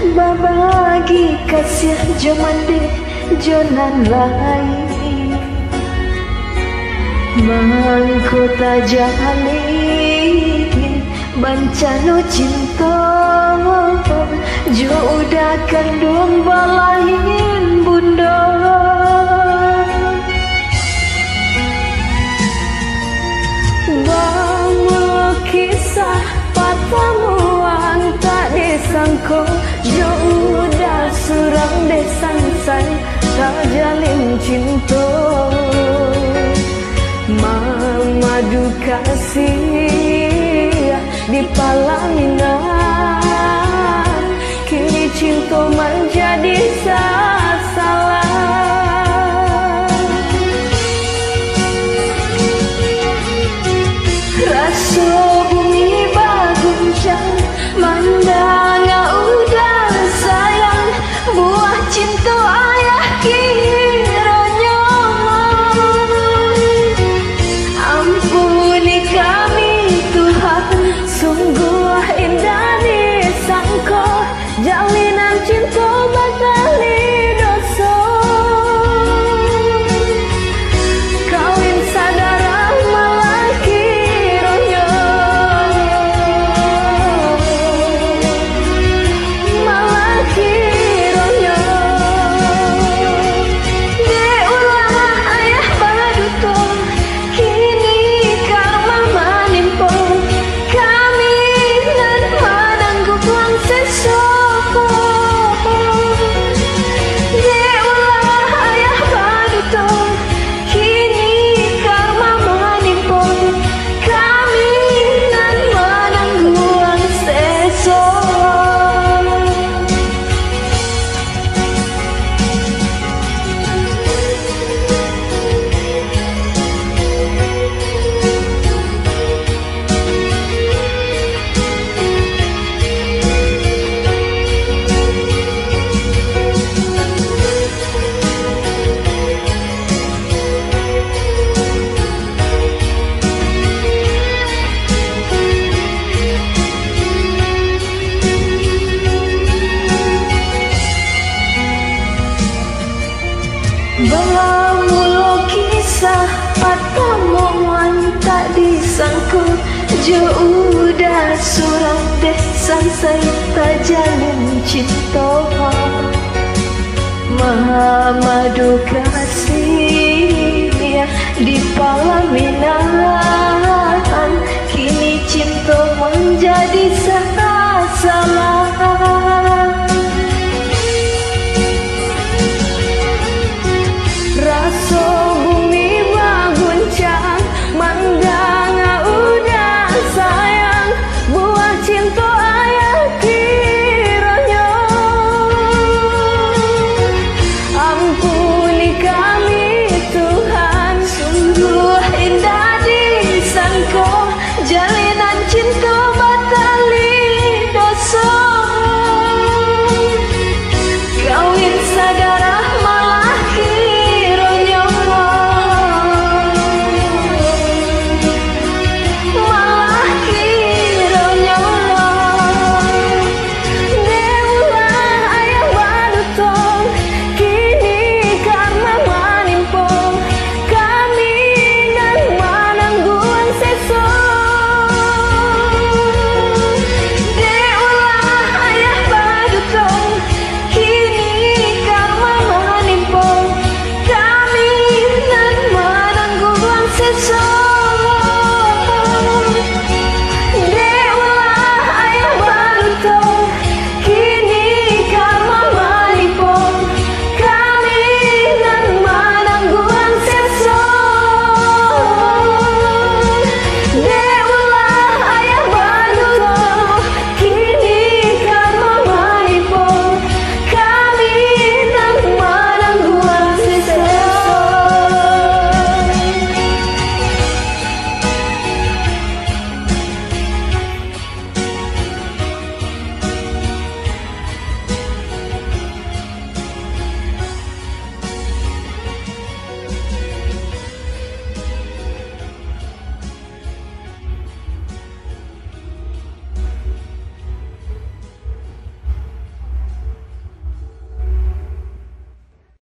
Babagi kasih jomande jonan lain mangkota jalin bancano cinta jo udah kandung balahin bunda. Bangun kisah patamuan tak disangko jo udah surang desan say tak jalin cinta. Mamadu kasih di Palangina kini cinta menjadi salah. Rasa bumi baguncang mandang udah sayang buah cinta ayah kiranya. Ampuni kami Tuhan, sungguh indah disangka jalinan cinta batali dosa. Kawin sadara malah kiranya, malah kiranya. Diulah ayah baduto, kini karma menimpa kami dan menangguk uang sesoko. Diulah ayah baduto, kini karma menimpa kami dan menangguk uang sesoko. Bamulo kisah patamuan tak disangka jo udah surang desan saya tak jalin cinta. Mama